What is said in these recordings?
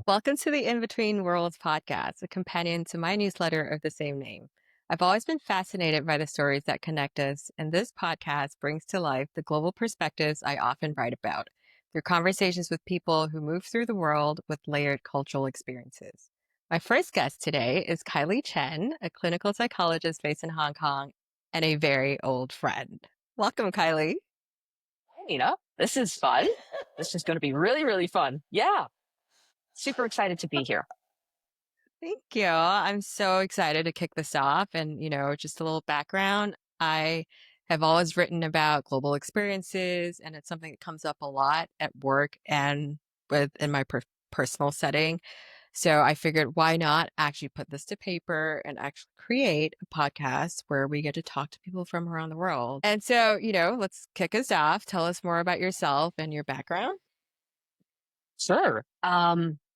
Welcome to the In Between Worlds podcast, a companion to my newsletter of the same name. I've always been fascinated by the stories that connect us, and this podcast brings to life the global perspectives I often write about through conversations with people who move through the world with layered cultural experiences. My first guest today is Kaili Chen, a clinical psychologist based in Hong Kong and a very old friend. Welcome, Kylie. Hey, Nina, this is fun. This is going to be really, really fun. Yeah, super excited to be here. Thank you. I'm so excited to kick this off. And, just a little background. I have always written about global experiences, and it's something that comes up a lot at work and in my personal setting. So I figured, why not actually put this to paper and actually create a podcast where we get to talk to people from around the world. And so, let's kick us off. Tell us more about yourself and your background. Sure.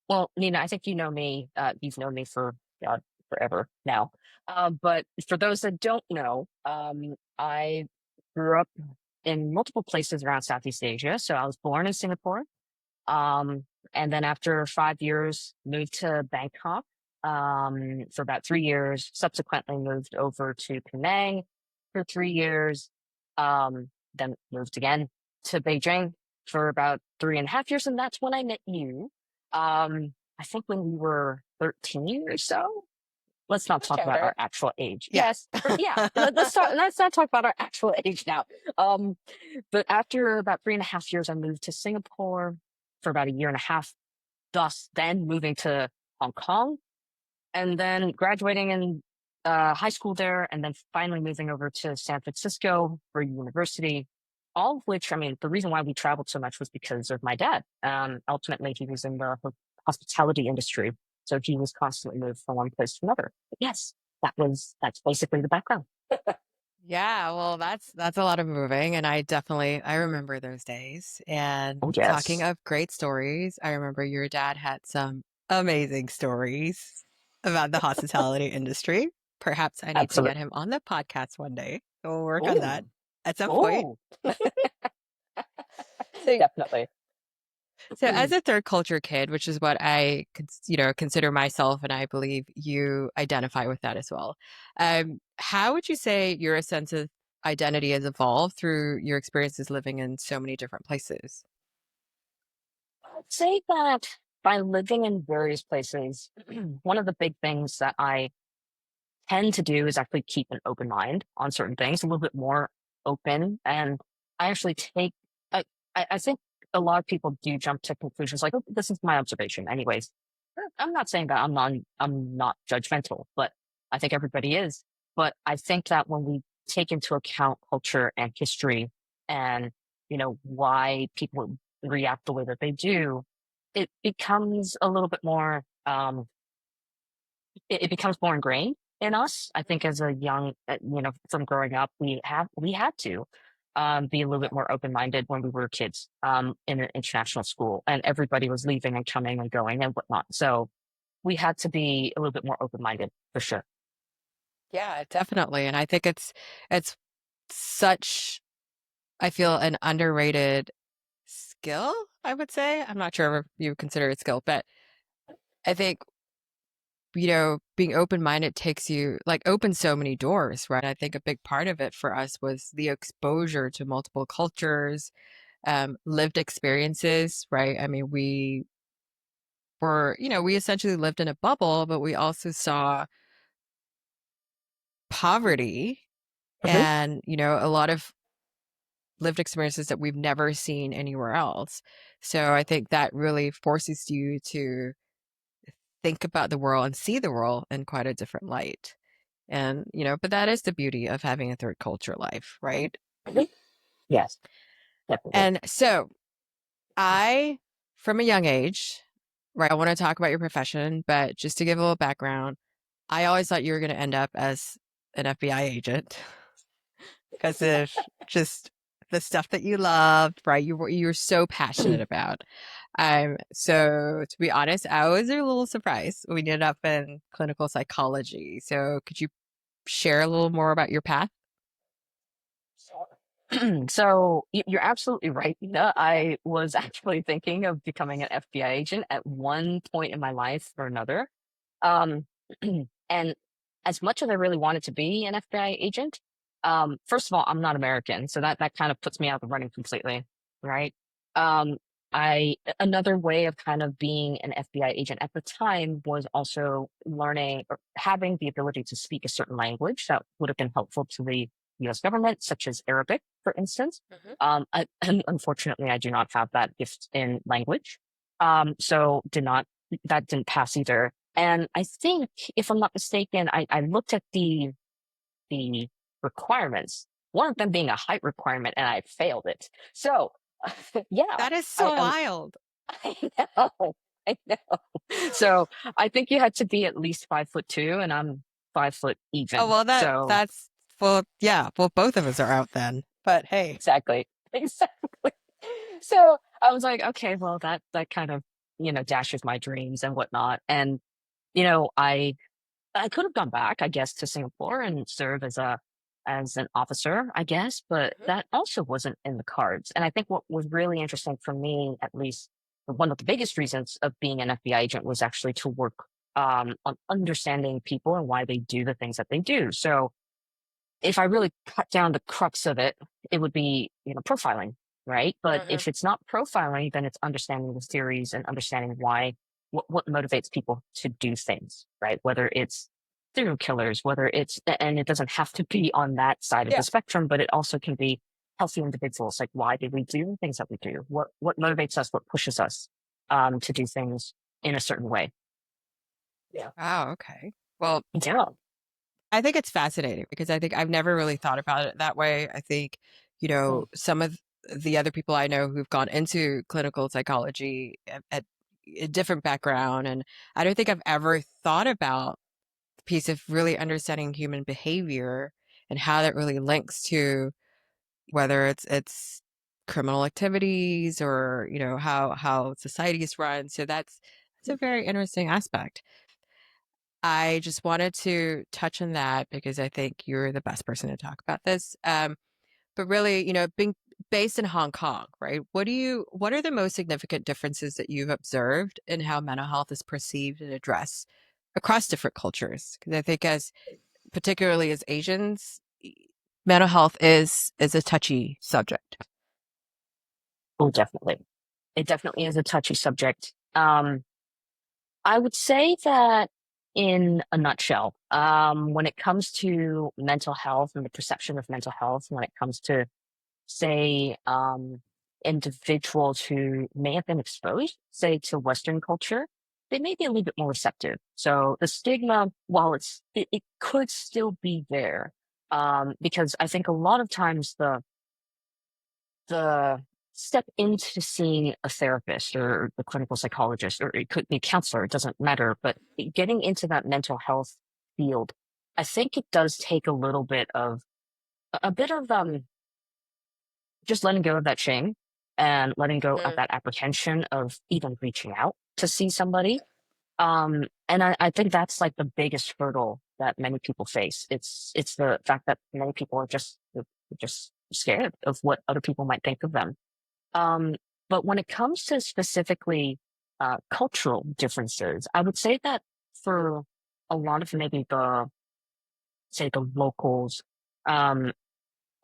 Well, Nina, I think you know me. You've known me for God, forever now. But for those that don't know, I grew up in multiple places around Southeast Asia. So I was born in Singapore. Um, and then after 5 years, moved to Bangkok for about 3 years. Subsequently, moved over to Penang for 3 years. Then moved again to Beijing for about 3.5 years, and that's when I met you. I think when we were 13 or so. Let's not talk about Younger. our actual age. Yeah. Yes, yeah. Let's talk. Let's not talk about our actual age now. Um, but after about 3.5 years, I moved to Singapore for about a year and a half. Thus, then moving to Hong Kong, and then graduating in high school there, and then finally moving over to San Francisco for university. All of which, I mean, the reason why we traveled so much was because of my dad. Ultimately, he was in the hospitality industry, so he was constantly moved from one place to another. But yes, that's basically the background. Yeah, well, that's a lot of moving, and I remember those days. And Oh talking yes, of great stories, I remember your dad had some amazing stories about the hospitality industry. Perhaps I need to get absolutely. him on the podcast one day. We'll work on that Oh, at some point. oh, So, definitely. so as a third culture kid, which is what I consider myself, and I believe you identify with that as well. How would you say your sense of identity has evolved through your experiences living in so many different places? I'd say that by living in various places, one of the big things that I tend to do is actually keep an open mind on certain things, a little bit more open. And I actually take, I think a lot of people do jump to conclusions like, oh, this is my observation. Anyways, I'm not saying that I'm not judgmental, but I think everybody is. But I think that when we take into account culture and history and, why people react the way that they do, it becomes a little bit more, it becomes more ingrained in us. I think as a young, from growing up, we had to be a little bit more open minded when we were kids in an international school, and everybody was leaving and coming and going and whatnot. So we had to be a little bit more open minded for sure. Yeah, definitely. And I think it's such, I feel, an underrated skill, I would say. I'm not sure if you consider it skill, but I think being open minded takes you like opens so many doors, right? I think a big part of it for us was the exposure to multiple cultures, lived experiences, right? I mean, we essentially lived in a bubble, but we also saw poverty Mhm. and, a lot of lived experiences that we've never seen anywhere else. So I think that really forces you to think about the world and see the world in quite a different light. And, but that is the beauty of having a third culture life, right? Mhm. Yes, definitely. And so I, from a young age, right, I want to talk about your profession, but just to give a little background, I always thought you were going to end up as an FBI agent because of just the stuff that you loved, right? You were so passionate about. So to be honest, I was a little surprised when we ended up in clinical psychology. So could you share a little more about your path? Sure. So you're absolutely right, Nina. I was actually thinking of becoming an FBI agent at one point in my life or another. Um, and as much as I really wanted to be an FBI agent, first of all, I'm not American, so that kind of puts me out of the running completely, right? Um, I Another way of kind of being an FBI agent at the time was also learning or having the ability to speak a certain language that would have been helpful to the US government, such as Arabic, for instance. Hmm. And unfortunately, I do not have that gift in language. So that didn't pass either. And I think, if I'm not mistaken, I looked at the requirements, one of them being a height requirement, and I failed it. So, yeah, That is I so am. wild. I know, I know. So I think you had to be at least 5'2", and I'm 5 foot Oh, even. well, So that's, well, yeah, well, both of us are out then. But hey, exactly, exactly. So I was like, okay, well, that kind of dashes my dreams and whatnot. And I could have gone back, I guess, to Singapore and serve as an officer, I guess, but Mhm. that also wasn't in the cards. And I think what was really interesting for me, at least one of the biggest reasons of being an FBI agent, was actually to work on understanding people and why they do the things that they do. So if I really cut down the crux of it, it would be, profiling, right? But Mhm. if it's not profiling, then it's understanding the theories and understanding why, what motivates people to do things, right? Whether it's serial killers, whether and it doesn't have to be on that side of Yeah. the spectrum, but it also can be healthy individuals. Like, why did we do the things that we do? What motivates us? What pushes us to do things in a certain way? Yeah. Wow, okay. Well, Yeah. I think it's fascinating because I think I've never really thought about it that way. I think, Mm. some of the other people I know who've gone into clinical psychology at a different background, and I don't think I've ever thought about the piece of really understanding human behavior and how that really links to whether it's criminal activities or, how society is run. So that's a very interesting aspect. I just wanted to touch on that because I think you're the best person to talk about this. But really, being based in Hong Kong, right? What are the most significant differences that you've observed in how mental health is perceived and addressed across different cultures? Because I think particularly as Asians, mental health is a touchy subject. Oh, definitely. It definitely is a touchy subject. I would say that in a nutshell, when it comes to mental health and the perception of mental health, when it comes to, say, individuals who may have been exposed, say, to Western culture, they may be a little bit more receptive. So the stigma, while it could still be there, because I think a lot of times the step into seeing a therapist or the clinical psychologist, or it could be a counselor, it doesn't matter, but getting into that mental health field, I think it does take a little bit of a bit of just letting go of that shame and letting go of Mhm. that apprehension of even reaching out to see somebody. And I think that's like the biggest hurdle that many people face. It's the fact that many people are just scared of what other people might think of them. um, but when it comes to specifically cultural differences, I would say that for a lot of maybe say the locals, um,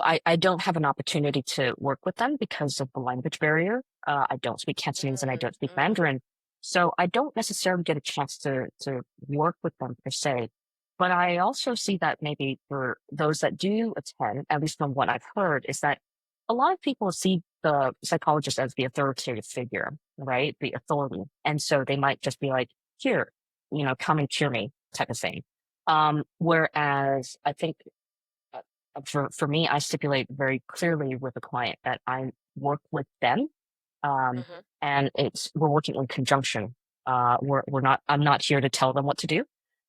I don't have an opportunity to work with them because of the language barrier. I don't speak Cantonese and I Mm, don't speak mhm, Mandarin. So I don't necessarily get a chance to work with them per se. But I also see that maybe for those that do attend, at least from what I've heard, is that a lot of people see the psychologist as the authoritative figure, right? The authority. And so they might just be like, here, come and cure me type of thing. Whereas I think uh, for me, I stipulate very clearly with the client that I work with them, um, mhm, and we're working in conjunction. We're not. I'm not here to tell them what to do,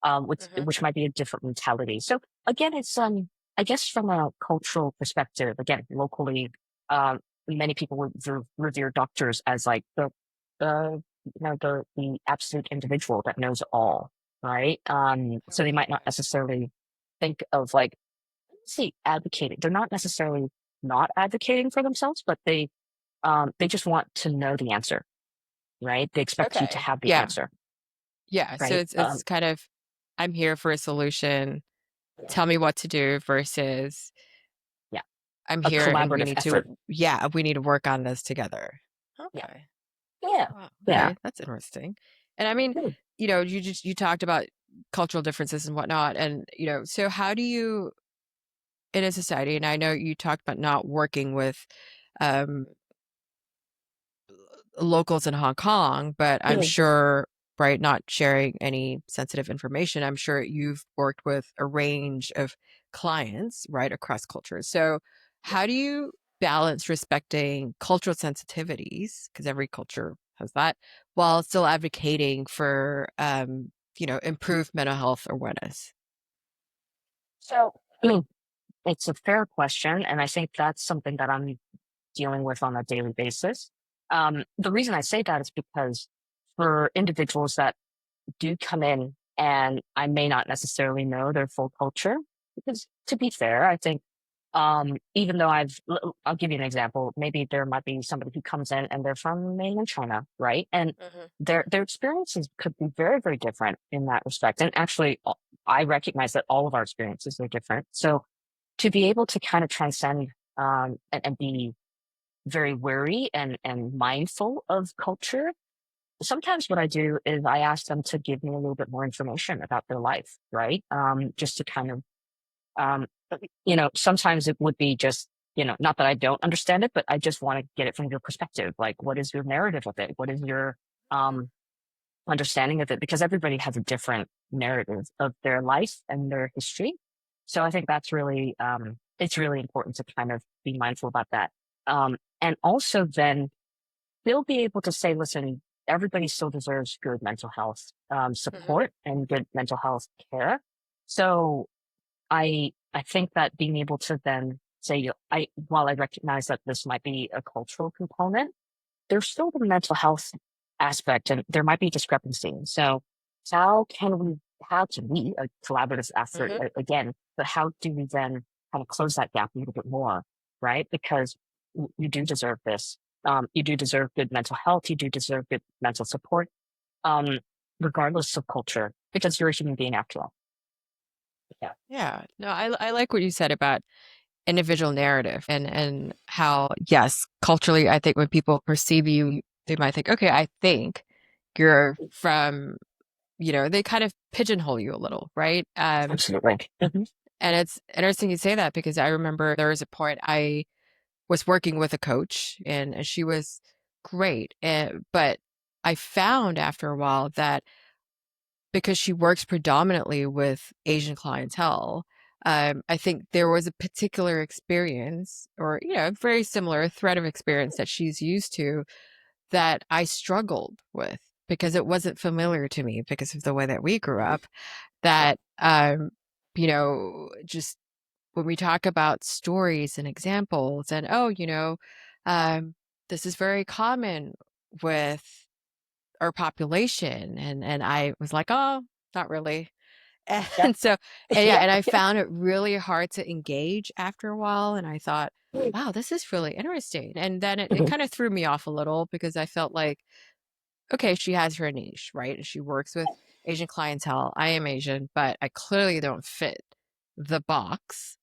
mhm. which might be a different mentality. So again, it's I guess from a cultural perspective, again, locally, many people would revere doctors as like the the absolute individual that knows all, right? So they Totally, might not yeah. necessarily think of like, see, advocating. They're not necessarily. not advocating for themselves, but they just want to know the answer, right? They expect you to Okay. have the Yeah. answer, Yeah. So right? it's kind of I'm here for a solution. Yeah, Tell me what to do versus yeah, I'm a here and collaborative effort. we need to work on this together. Yeah, Okay. yeah, Wow. yeah. Okay. That's interesting. And I mean, Hmm. you talked about cultural differences and whatnot. And, so how do you in a society, and I know you talked about not working with um locals in Hong Kong, but I'm Hmm. sure, right, not sharing any sensitive information, I'm sure you've worked with a range of clients, right, across cultures. So, how do you balance respecting cultural sensitivities, because every culture has that, while still advocating for, improved mental health awareness? So, I mean, it's a fair question, and I think that's something that I'm dealing with on a daily basis. The reason I say that is because for individuals that do come in and I may not necessarily know their full culture, because to be fair, I think even though I'll give you an example. Maybe there might be somebody who comes in and they're from mainland China, right? And Hmm. their experiences could be very, very different in that respect. And actually, I recognize that all of our experiences are different. So to be able to kind of transcend and be very wary and mindful of culture, sometimes what I do is I ask them to give me a little bit more information about their life, right? Just to kind of, um, sometimes it would be just, not that I don't understand it, but I just want to get it from your perspective. Like, what is your narrative of it? What is your um, understanding of it? Because everybody has a different narrative of their life and their history. So I think that's really, it's really important to kind of be mindful about that. And also then they'll be able to say, listen, everybody still deserves good mental health Hmm. support and good mental health care. So I think that being able to then say, while I recognize that this might be a cultural component, there's still the mental health aspect, and there might be discrepancy. So how can we, how can we, a collaborative effort Hmm. again, but how do we then kind of close that gap a little bit more, right? Because you do deserve this. You do deserve good mental health. You do deserve good mental support, um, regardless of culture, because you're a human being after all. Yeah, Yeah. No, I like what you said about individual narrative and how, yes, culturally, I think when people perceive you, they might think, okay, I think you're from, they kind of pigeonhole you a little, right? absolutely. Hmm. And it's interesting you say that because I remember there was a point I was working with a coach and she was great. But I found after a while that because she works predominantly with Asian clientele, I think there was a particular experience or, very similar thread of experience that she's used to that I struggled with because it wasn't familiar to me because of the way that we grew up. That, just when we talk about stories and examples and, oh, um, this is very common with our population. And I was like, oh, not really. Yeah, And so, and yeah, yeah, and I yeah. found it really hard to engage after a while. And I thought, wow, this is really interesting. And then it Mhm. kind of threw me off a little because I felt like, okay, she has her niche, right? And she works with Asian clientele. I am Asian, but I clearly don't fit the box.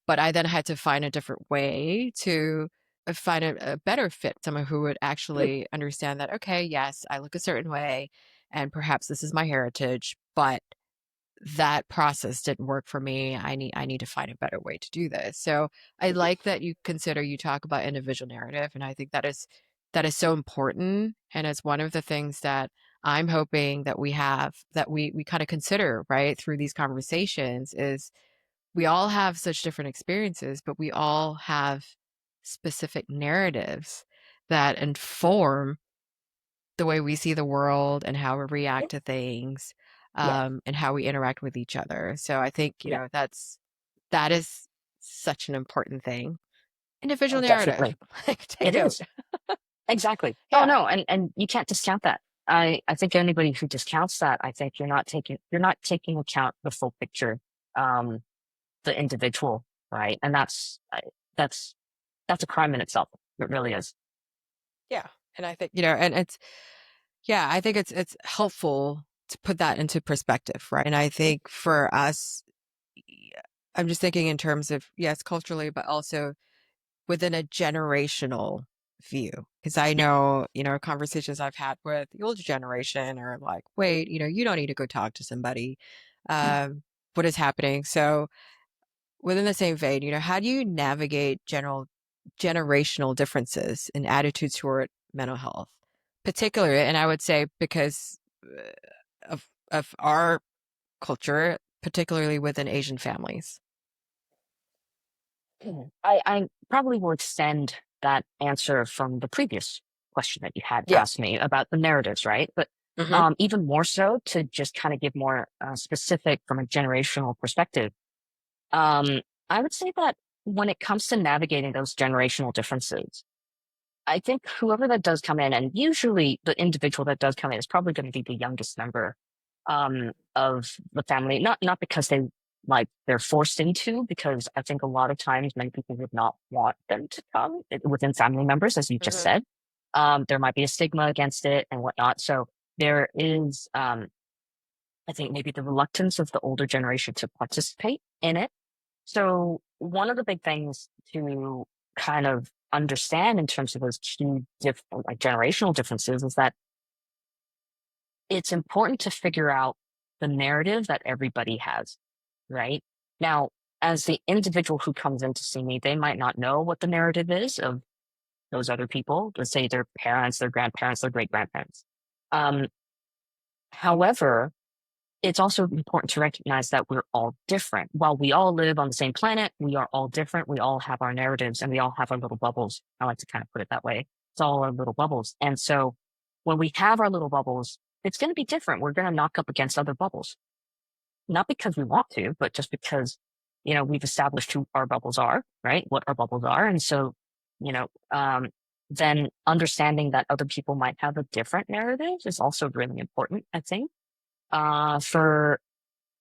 But I then had to find a different way to find a better fit, someone who would actually understand that, okay, yes, I look a certain way, and perhaps this is my heritage, but that process didn't work for me. I need to find a better way to do this. So I like that you talk about individual narrative, and I think that is so important. And it's one of the things that I'm hoping that we kind of consider right through these conversations is we all have such different experiences, but we all have specific narratives that inform the way we see the world and how we react to things, Yeah, and how we interact with each other. So I think, yeah. that is such an important thing. Individual Oh, narrative. definitely. Like take It note. is. Exactly. Oh Yeah. no, and you can't discount that. I think anybody who discounts that, I think you're not taking account the full picture, um, the individual, right? And that's that's a crime in itself. It really is. Yeah. And I think, and yeah, I think it's helpful to put that into perspective, right? And I think for us, yeah, I'm just thinking in terms of, yes, culturally, but also within a generational view. Because I know, conversations I've had with the older generation are like, wait, you don't need to go talk to somebody. Um, what is happening? So within the same vein, how do you navigate generational differences in attitudes toward mental health? Particularly, and I would say because of our culture, particularly within Asian families. I probably will extend that answer from the previous question that you had Yeah. asked me about the narratives, right? But Hmm. even more so to just kind of give more specific from a generational perspective. Um, I would say that when it comes to navigating those generational differences, I think whoever that does come in, and usually the individual that does come in is probably going to be the youngest member of the family. Not because they're forced into, because I think a lot of times many people would not want them to come within family members, as you just Hmm. said. There might be a stigma against it and whatnot. So there is, I think, maybe the reluctance of the older generation to participate in it. So one of the big things to kind of understand in terms of those like generational differences is that it's important to figure out the narrative that everybody has, right? Now, as the individual who comes in to see me, they might not know what the narrative is of those other people. Let's say their parents, their grandparents, their great grandparents. Um, However, it's also important to recognize that we're all different. While we all live on the same planet, we are all different. We all have our narratives and we all have our little bubbles. I like to kind of put it that way. It's all our little bubbles. And so when we have our little bubbles, it's going to be different. We're going to knock up against other bubbles, not because we want to, but just because, we've established who our bubbles are, right? What our bubbles are. And so, you know, um, then understanding that other people might have a different narrative is also really important, I think, for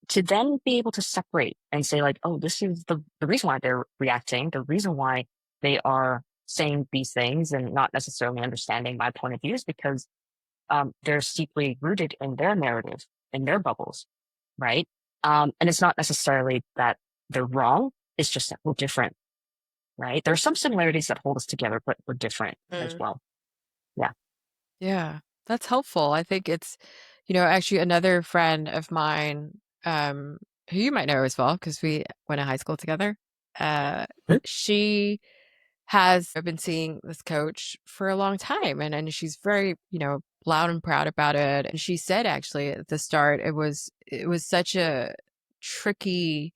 to then be able to separate and say like, oh, this is the reason why they're reacting, the reason why they are saying these things and not necessarily understanding my point of view is because they're deeply rooted in their narrative, in their bubbles, right? And it's not necessarily that they're wrong. It's just that we're different, right? There are some similarities that hold us together, but we're different as Mm. well. Yeah. Yeah, that's helpful. I think it's, actually another friend of mine, who you might know as well, because we went to high school together. Uh, Mhm. she has been seeing this coach for a long time, and she's very, loud and proud about it. And she said actually at the start, it was such a tricky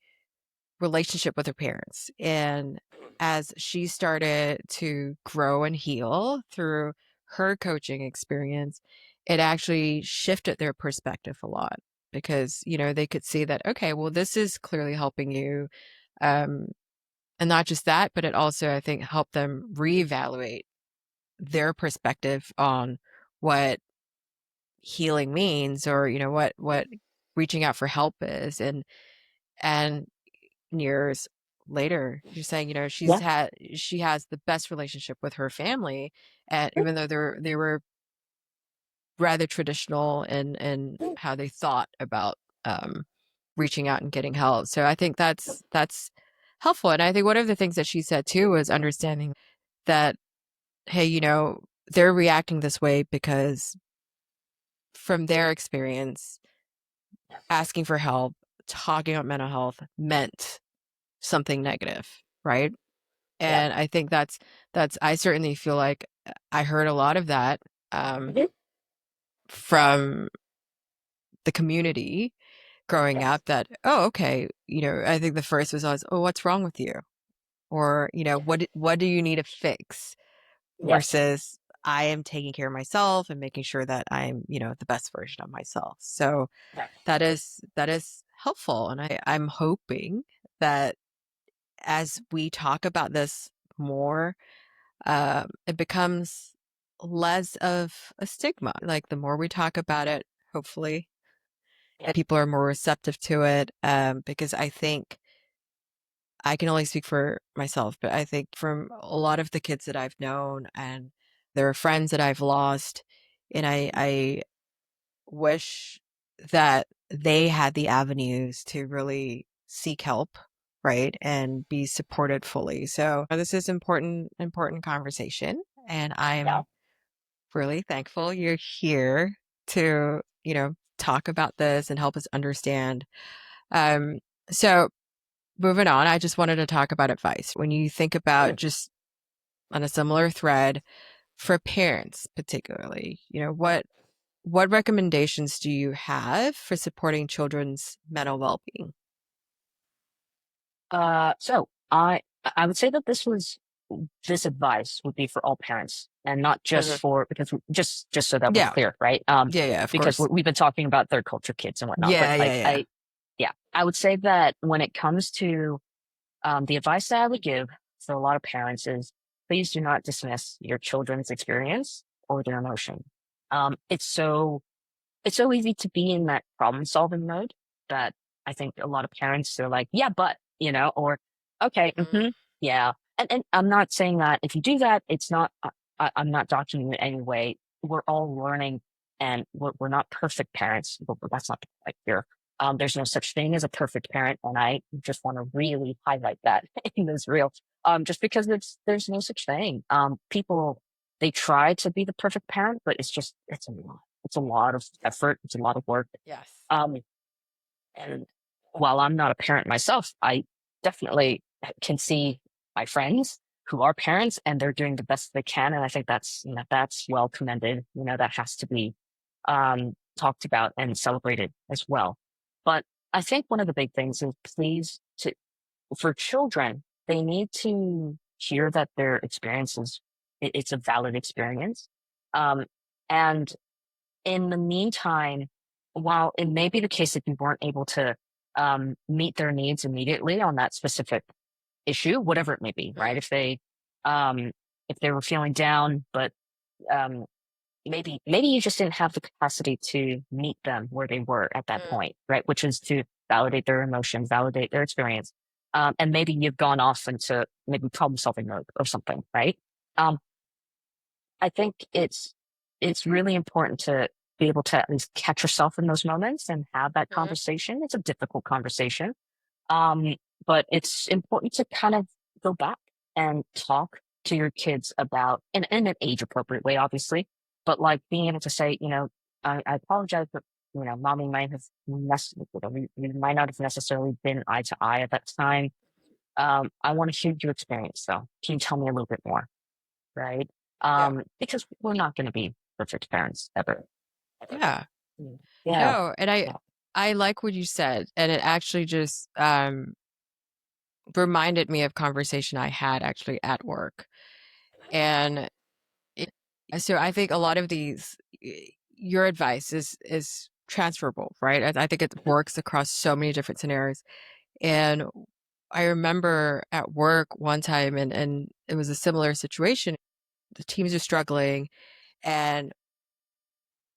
relationship with her parents. And as she started to grow and heal through her coaching experience, it actually shifted their perspective a lot because, they could see that, okay, well, this is clearly helping you. Um, and not just that, but it also, I think, helped them reevaluate their perspective on what healing means or, what reaching out for help is. And years later, she's saying, Yeah. she has the best relationship with her family, and even though they were rather traditional in how they thought about um, reaching out and getting help. So I think that's helpful. And I think one of the things that she said too was understanding that, hey, they're reacting this way because from their experience, asking for help, talking about mental health meant something negative, right? Yeah. And I think that's I certainly feel like I heard a lot of that Mhm. from the community growing Yes. up that, oh, okay, I think the first was always, oh, what's wrong with you? Or, what do you need to fix? Yes. Versus I am taking care of myself and making sure that I'm, the best version of myself. So Yes. that is helpful. And I'm hoping that as we talk about this more, it becomes less of a stigma. Like the more we talk about it, hopefully, Yeah. people are more receptive to it. Because I think I can only speak for myself, but I think from a lot of the kids that I've known and there are friends that I've lost, and I wish that they had the avenues to really seek help, right, and be supported fully. So this is important conversation, and Yeah. I'm really thankful you're here to, talk about this and help us understand. Um, so moving on, I just wanted to talk about advice. When you think about Mm. just on a similar thread for parents, particularly, what recommendations do you have for supporting children's mental well-being? So I would say that this advice would be for all parents and not just Mhm. for because just so that we're Yeah, clear, right? yeah, of Because course. we've been talking about third culture kids and whatnot, but Yeah, yeah, yeah. yeah, I would say that when it comes to the advice that I would give for a lot of parents is please do not dismiss your children's experience or their emotion. It's so easy to be in that problem solving mode that I think a lot of parents are like, yeah, but, or okay, Mm, yeah. And I'm not saying that if you do that, it's not, I'm not documenting in any way. We're all learning and we're not perfect parents, but that's not the point here. There's no such thing as a perfect parent. And I just want to really highlight that in this reel. Just because there's no such thing. People, they try to be the perfect parent, but it's a lot of effort. It's a lot of work. yes. Um, and while I'm not a parent myself, I definitely can see my friends who are parents and they're doing the best they can. And I think that's well commended. That has to be talked about and celebrated as well. But I think one of the big things is for children, they need to hear that their experience it's a valid experience. Um, and in the meantime, while it may be the case that you weren't able to meet their needs immediately on that specific issue, whatever it may be, right? Mhm, If they were feeling down, but um, maybe you just didn't have the capacity to meet them where they were at that mm, point, right? Which is to validate their emotion, validate their experience, and maybe you've gone off into maybe problem solving mode or something, right? Um, I think it's really important to be able to at least catch yourself in those moments and have that mhm, conversation. It's a difficult conversation, um, but it's important to kind of go back and talk to your kids about in an age appropriate way, obviously, but like being able to say, I apologize, but mommy might have we might not have necessarily been eye to eye at that time. I want to hear your experience though. Can you tell me a little bit more? Right? yeah, Because we're not going to be perfect parents ever, ever. yeah. Yeah. No, and I Yeah. I like what you said, and it actually just reminded me of conversation I had actually at work. And it, so I think a lot of your advice is transferable, right? I think it works across so many different scenarios. And I remember at work one time, and it was a similar situation. The teams are struggling, and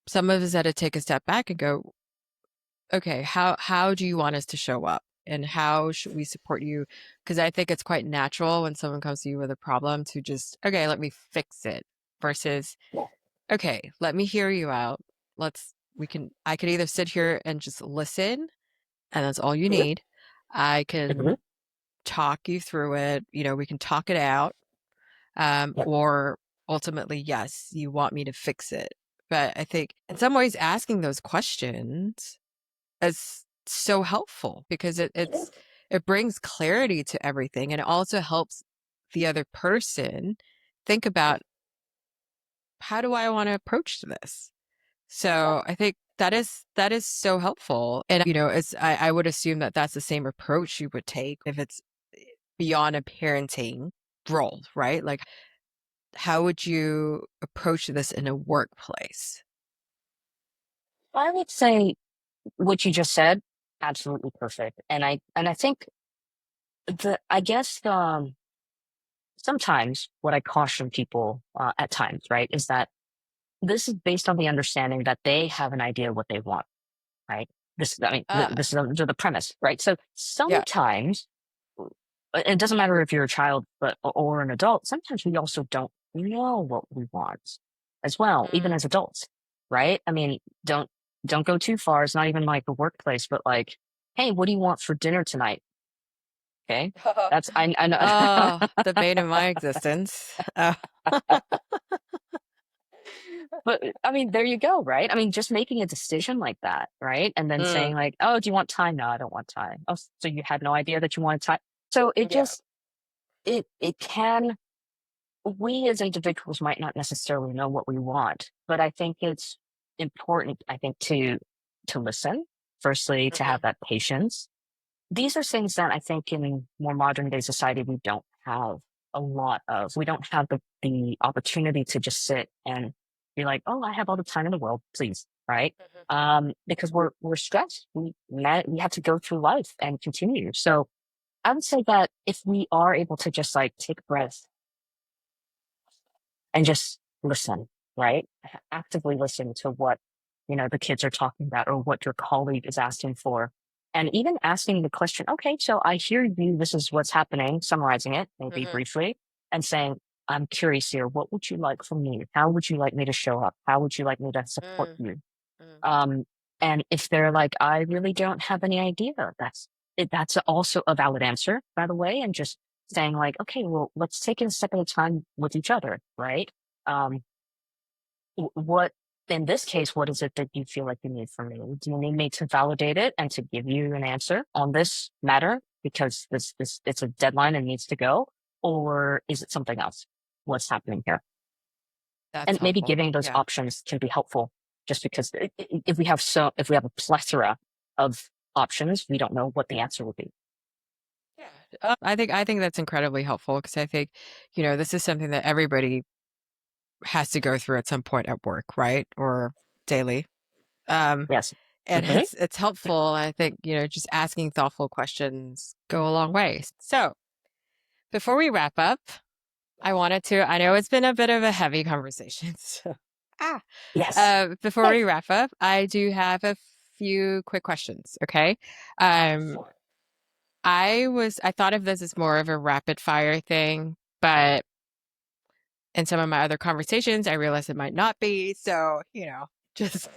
some of us had to take a step back and go, okay, how do you want us to show up? And how should we support you? Because I think it's quite natural when someone comes to you with a problem to just, okay, let me fix it versus, okay, let me hear you out. I could either sit here and just listen, and that's all you need. I Mhm. can talk you through it. We can talk it out. Yeah. Or ultimately, yes, you want me to fix it. But I think in some ways, asking those questions is so helpful because it brings clarity to everything, and it also helps the other person think about how do I want to approach this. So I think that is so helpful, and it's I would assume that that's the same approach you would take if it's beyond a parenting role, right? Like, how would you approach this in a workplace? I would say what you just said, absolutely perfect. And I think I guess sometimes what I caution people at times, right, is that this is based on the understanding that they have an idea what they want, right? I mean, Ah, this is the premise, right? So yeah. sometimes it doesn't matter if you're a child or an adult. Sometimes we also don't know what we want as well, even Mm. as adults, right? I mean, don't don't go too far. It's not even like the workplace, but like, hey, what do you want for dinner tonight? Okay, that's I know. Oh, the bane of my existence. But I mean, there you go, right? I mean, just making a decision like that, right? And then saying Mm, like, "Oh, do you want Thai?" No, I don't want Thai. Oh, so you had no idea that you wanted Thai. So it yeah. just it can we as individuals might not necessarily know what we want, but I think it's important, I think, to listen, firstly, to have Hmm. that patience. These are things that I think in more modern day society we don't have a lot of. We don't have the opportunity to just sit and be like, oh, I have all the time in the world, please, right? Hmm. Because we're stressed. We have to go through life and continue. So I would say that if we are able to just like take a breath and just listen, right? Actively listen to what, the kids are talking about or what your colleague is asking for. And even asking the question, okay, so I hear you, this is what's happening, summarizing it maybe Hmm. briefly and saying, I'm curious here. What would you like from me? How would you like me to show up? How would you like me to support Mm, you? mm. Um, and if they're like, I really don't have any idea, that's also a valid answer, by the way, and just saying like, okay, well, let's take it a step at a time with each other, right? Um, what in this case, what is it that you feel like you need from me? Do you need me to validate it and to give you an answer on this matter because this it's a deadline and needs to go, or is it something else? What's happening here? That's And maybe helpful. giving those Yeah. options can be helpful just because if we have a plethora of options, we don't know what the answer will be. Yeah. I think that's incredibly helpful because I think, this is something that everybody has to go through at some point at work, right? Or daily. Um, Yes. and Hmm. it's helpful. I think, just asking thoughtful questions go a long way. So before we wrap up, I know it's been a bit of a heavy conversation. So, ah, Yes. before we wrap up, I do have a few quick questions. Okay. Um, Sure. I thought of this as more of a rapid fire thing, but in some of my other conversations, I realized it might not be. So, just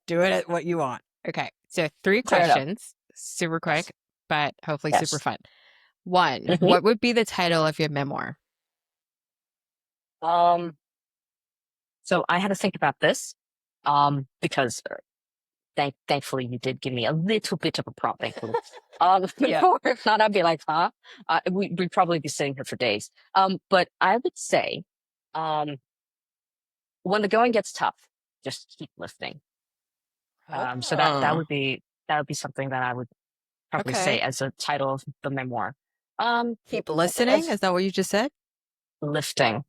do it at what you want. Okay. So, three Fair enough. questions, super Yes. quick, but hopefully super Yes. fun. One, Hmm. what would be the title of your memoir? Um, so I had to think about this, because thankfully you did give me a little bit of a prompt, thankfully. Yeah. Before, if not, I'd be like, huh? We'd probably be sitting here for days. But I would say, um, when the going gets tough, just keep lifting. So Oh, that would be something that I would probably say okay. as a title of the memoir. Keep listening. As Is that what you just said? lifting.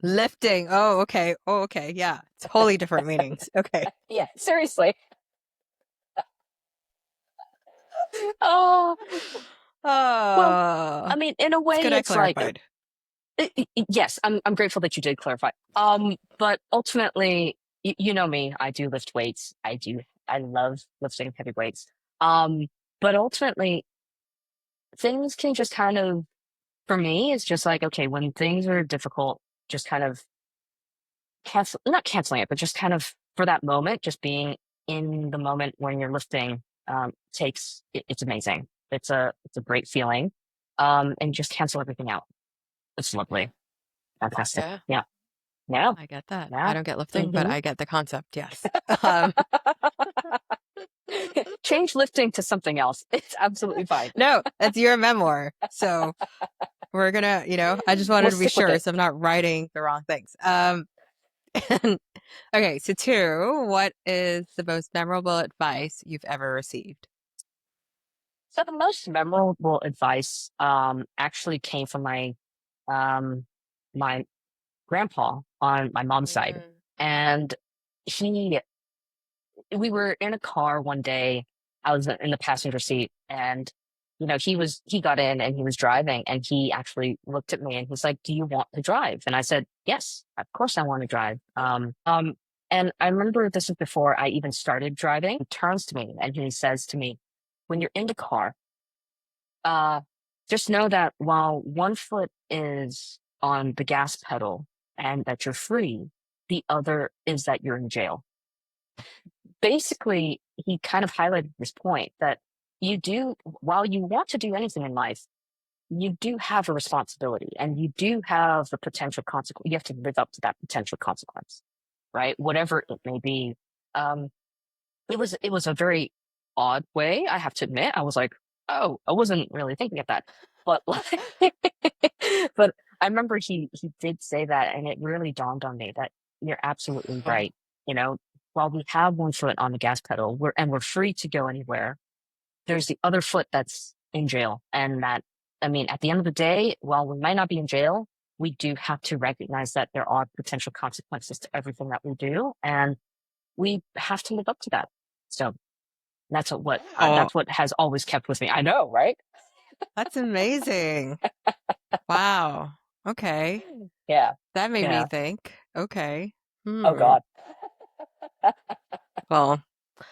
Lifting. Oh, okay. Oh, okay. Yeah. Totally different meanings. Okay. Yeah, seriously. Oh, well, Oh, I mean, in a it's way, good I it's like, clarified. yes, I'm grateful that you did clarify. But ultimately, you know me, I do lift weights. I love lifting heavy weights. Um, but ultimately, things can just kind of, for me, it's just like, okay, when things are difficult, just kind of not canceling it, but just kind of for that moment, just being in the moment when you're lifting, it's amazing. It's a great feeling. And just cancel everything out. It's Yeah. lovely. Fantastic. Yeah. Yeah. Yeah. I get that. I Yeah. don't get lifting, but Hmm. I get the concept. Yes. Um, Change lifting to something else. It's absolutely fine. no, that's your memoir. So we're gonna, I just wanted We'll to be stick with sure it. so I'm not writing the wrong things. Okay, so two, what is the most memorable advice you've ever received? So the most memorable advice actually came from um my grandpa on my mom's side. Mm, And he we were in a car one day. I was in the passenger seat and he got in and he was driving and he actually looked at me and he's like, "Do you want to drive?" And I said, "Yes, of course I want to drive." And I remember this is before I even started driving. He turns to me and he says to me, "When you're in the car, uh, just know that while one foot is on the gas pedal and that you're free, the other is that you're in jail. Basically, he kind of highlighted this point that you do, while you want to do anything in life, you do have a responsibility and you do have the potential consequence. You have to live up to that potential consequence, right? Whatever it may be. Um, it was a very odd way, I have to admit. I was like, oh, I wasn't really thinking of that. But like, but I remember he did say that, and it really dawned on me that you're absolutely right. You know, while we have one foot on the gas pedal, we're free to go anywhere, there's the other foot that's in jail. And that, I mean, at the end of the day, while we might not be in jail, we do have to recognize that there are potential consequences to everything that we do, and we have to live up to that. So Oh, that's what has always kept with me. I know, right? that's amazing. Wow. Okay. Yeah, That made me yeah. think. Okay. Oh Hmm. God. Well, Oh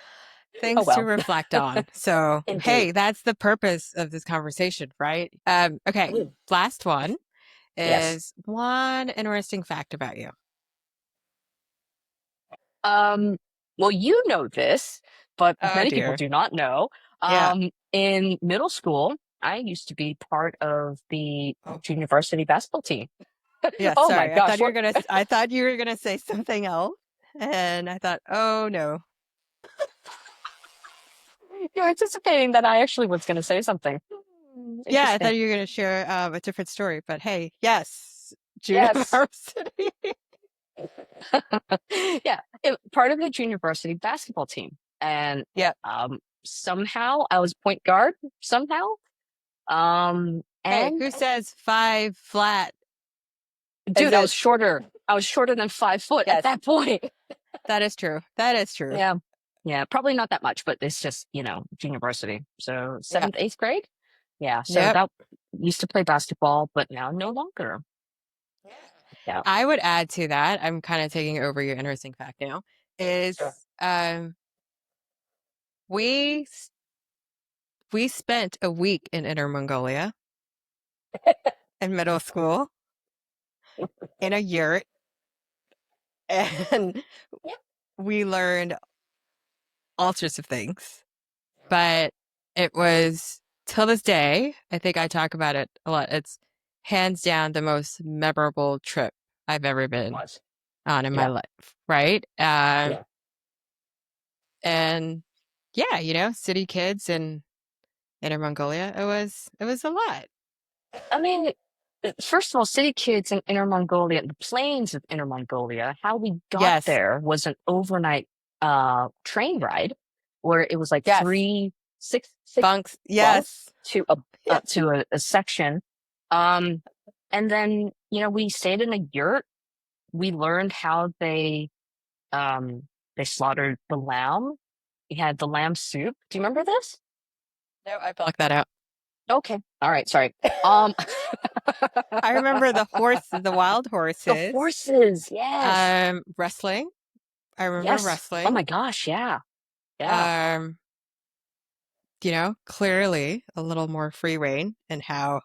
things to well. reflect on. So, Indeed. hey, that's the purpose of this conversation, right? Okay. Mm. Last one Yes. is one interesting fact about you. Um. Well, you know this, but Oh many people dear. do not know. Yeah. In middle school, I used to be part of the Oh, junior varsity basketball team. yeah. Oh my Sorry. gosh, what? I thought you were gonna say something else. And I thought, oh no. You're anticipating that I actually was going to say something. Yeah, I thought Interesting. you were gonna share a different story, but hey, yes, Yes. University. Yeah, part of the junior varsity basketball team, and Yep. somehow I was point guard. Somehow, Hey, and who says five flat dude, isn't? I was shorter than 5 foot at Yes, that point. that is true. That is true. Yeah, yeah, probably not that much, but it's just junior varsity. So Yeah. seventh, eighth grade. Yeah, so Yep. that used to play basketball, but now no longer. Yeah. I would add to that, I'm kind of taking over your interesting fact now, Sure. is we we spent a week in Inner Mongolia in middle school in a yurt, and we learned all sorts of things. But it was till this day, I think I talk about it a lot. It's hands down the most memorable trip I've ever been Was. on in my Yeah. life, right? Yeah. And yeah, city kids in Inner Mongolia, it was a lot. I mean, first of all, city kids in Inner Mongolia, the plains of Inner Mongolia, how we got Yes, there was an overnight train ride where it was like yes, six bunks, bunks yes, to a yeah. a section. Um, and then, we stayed in a yurt. We learned how um they slaughtered the lamb. We had the lamb soup. Do you remember this? No, I blocked that out. Okay. All right, sorry. Um I remember the wild The horses, horses, yes. wrestling. I remember Yes. Oh wrestling. my gosh, yeah. Yeah. Um, clearly a little more free reign in how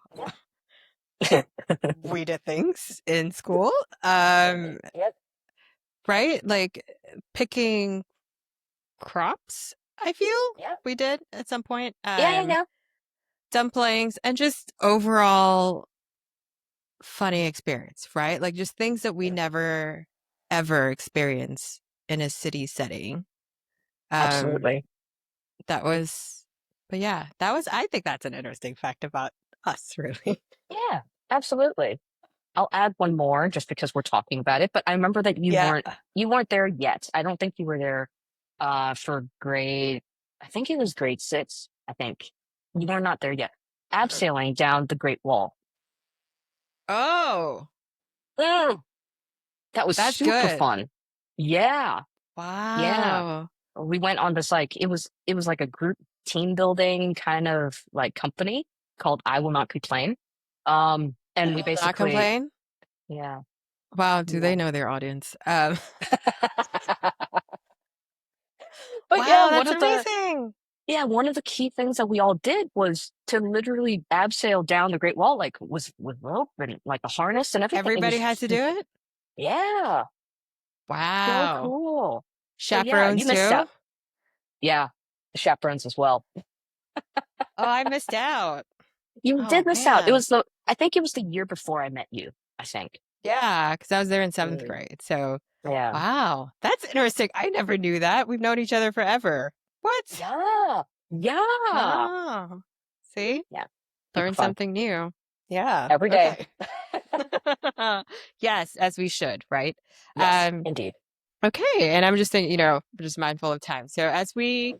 we did things in school. Yep. Right? Like picking crops, I feel Yeah. we did at some point. Yeah, yeah, yeah. Dumplings and just overall funny experience, right? Like just things that we never ever experience in a city setting. Um, Absolutely. that was, but yeah, I think that's an interesting fact about us, really. Yeah, absolutely. I'll add one more just because we're talking about it, but I remember that Yeah. you weren't there yet. I don't think you were there for I think it was grade 6, I think. You were not there yet. Abseiling down the Great Wall. Oh, Mm, that was that's super good. fun. Yeah. Yeah. Wow. We went on this like it was like a group team building kind of like company called I Will Not Complain. I And we will not basically complain. yeah, Wow, do yeah. they know their audience? But yeah, Wow, one that's of the amazing. yeah, one of the key things that we all did was to literally abseil down the Great Wall, like with rope and like a harness and everything. It Everybody was had to do it? yeah, so Wow. cool. So yeah, you Chaperones missed too? out. Yeah, the chaperones as well. Oh, I missed out. You Oh did miss out. It man. was I think it was the year before I met you, I think. Yeah, because I was there in seventh Mm, grade. So, yeah. wow, that's interesting. I never knew that. We've known each other forever. What? Yeah. Yeah. Oh, see? Yeah. Super Learn fun. something new. Yeah. Every day. Okay. Yes, as we should, right? Yes, Um, indeed. okay. And I'm just thinking, we're just mindful of time. So as we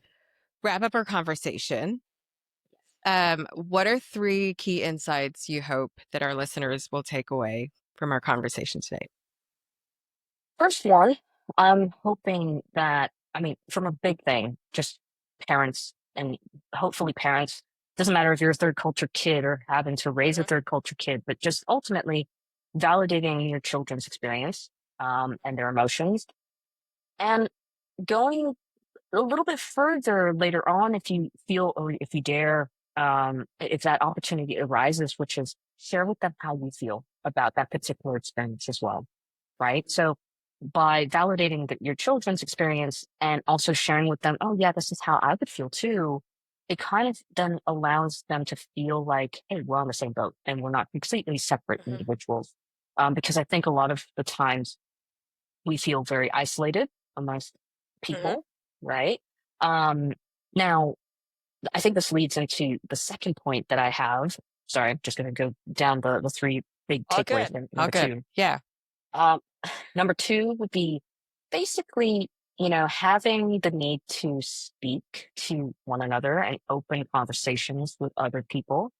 wrap up our conversation, what are three key insights you hope that our listeners will take away from our conversation today? First one, I'm hoping that, I mean, from a big thing, just parents and hopefully parents, doesn't matter if you're a third culture kid or having to raise a Mhm, third culture kid, but just ultimately validating your children's experience and their emotions and going a little bit further later on if you feel or if you dare, if that opportunity arises, which is share with them how you feel about that particular experience as well, right? So by validating your children's experience and also sharing with them, oh yeah, this is how I would feel too, it kind of then allows them to feel like, hey, we're on the same boat and we're not completely separate mhm, individuals. Because I think a lot of the times we feel very isolated amongst mhm. people, right? Um, now, I think this leads into the second point that I have. Sorry, I'm just going to go down the three big All takeaways. good. All Number good. two. Yeah. Um, number two would be basically, having the need to speak to one another and open conversations with other people.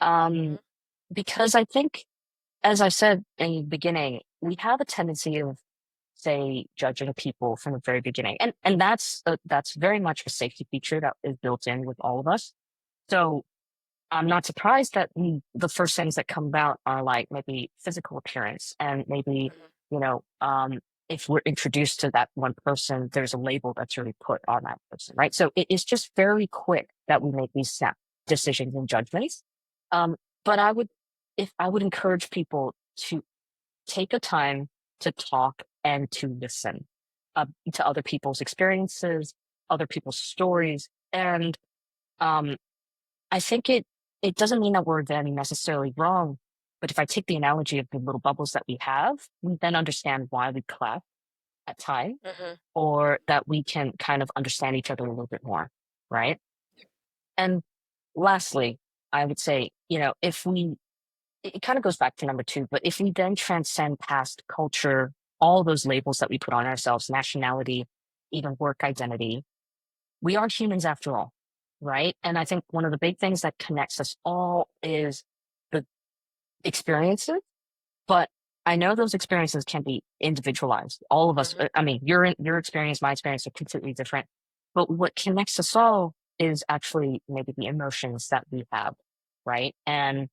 Um, Mhm, because I think, as I said in the beginning, we have a tendency of say judging people from the very beginning and that's very much a safety feature that is built in with all of us, so I'm not surprised that the first things that come about are like maybe physical appearance and maybe mhm, you know um if we're introduced to that one person there's a label that's really put on that person, right? So it is just very quick that we make these decisions and judgments, um but I would encourage people to take a time to talk and to listen to other people's experiences, other people's stories. And um, I think it doesn't mean that we're then necessarily wrong. But if I take the analogy of the little bubbles that we have, we then understand why we clap at time, mhm. or that we can kind of understand each other a little bit more, right? And lastly, I would say, if we it kind of goes back to number two, but if we then transcend past culture, all those labels that we put on ourselves, nationality, even work identity, we are humans after all, right? And I think one of the big things that connects us all is the experiences, but I know those experiences can be individualized. All of us, Mhm. I mean, your experience, my experience are completely different. But what connects us all is actually maybe the emotions that we have, right? And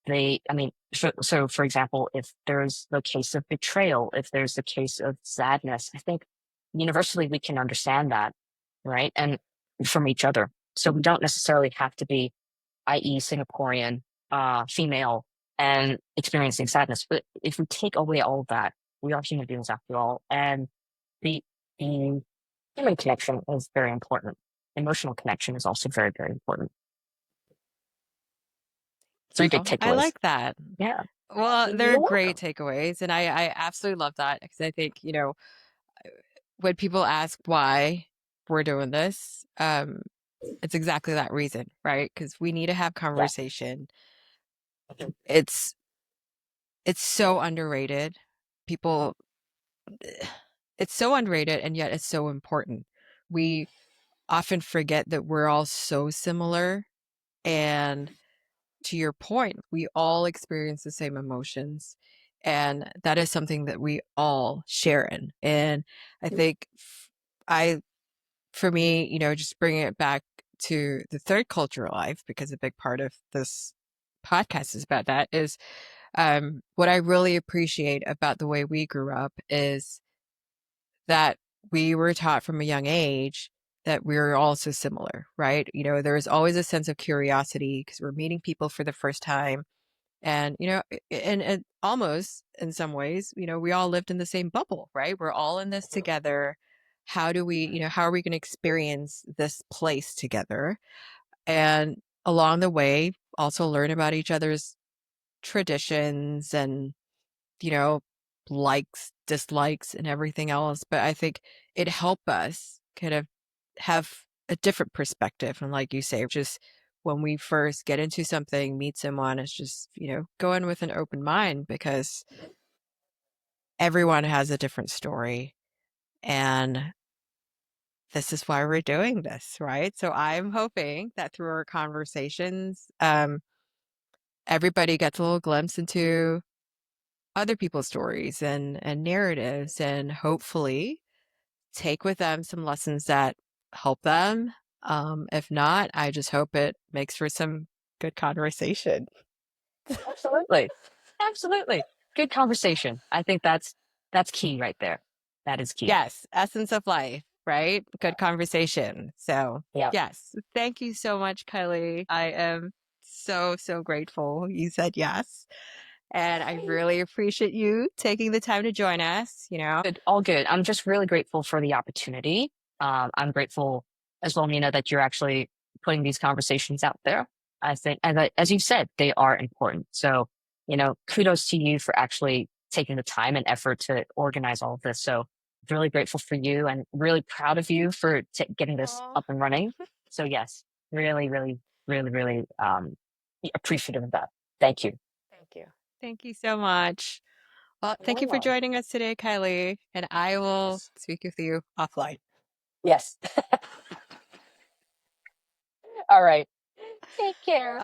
I mean, so for example, if there's the case of betrayal, if there's the case of sadness, I think universally we can understand that, right? And from each other. So we don't necessarily have to be, i.e., Singaporean, female, and experiencing sadness. But if we take away all of that, we are human beings after all. And the, the human connection is very important. Emotional connection is also very, very important. Three big Oh, I takeaways. like that. Yeah. Well, they're You're great welcome. takeaways, and I absolutely love that because I think, when people ask why we're doing this, it's exactly that reason, right? Because we need to have Yeah. conversation. Mhm. It's it's so underrated. People, it's so underrated, and yet it's so important. We often forget that we're all so similar, and to your point, we all experience the same emotions. And that is something that we all share in. And I think I, for me, just bringing it back to the third cultural life, because a big part of this podcast is about that, is what I really appreciate about the way we grew up is that we were taught from a young age that we're all so similar, right? There's always a sense of curiosity because we're meeting people for the first time. And, and almost in some ways, we all lived in the same bubble, right? We're all in this together. How are we going to experience this place together? And along the way, also learn about each other's traditions and, you know, likes, dislikes, and everything else. But I think it helped us kind of have a different perspective. And like you say, just when we first get into something, meet someone, it's just, go in with an open mind because everyone has a different story. And this is why we're doing this, right? So I'm hoping that through our conversations, everybody gets a little glimpse into other people's stories and narratives, and hopefully take with them some lessons that help them. If not, I just hope it makes for some good conversation. Absolutely. Absolutely. Good conversation. I think that's key right there. That is key. Yes, essence of life, right? Good conversation. So, Yeah. yes, thank you so much, Kylie. I am so, so grateful you said yes. And I really appreciate you taking the time to join us. Good. All good. I'm just really grateful for the opportunity. I'm grateful as well, Nina, that you're actually putting these conversations out there. I think, as you said, they are important. So, kudos to you for actually taking the time and effort to organize all of this. So, really grateful for you and really proud of you for getting this Oh, up and running. So, yes, really, really, really, really appreciative of that. Thank you. thank you. Thank you so much. Well, thank Very you for well. joining us today, Kylie, and I will Yes. speak with you offline. Yes. All right. Take care.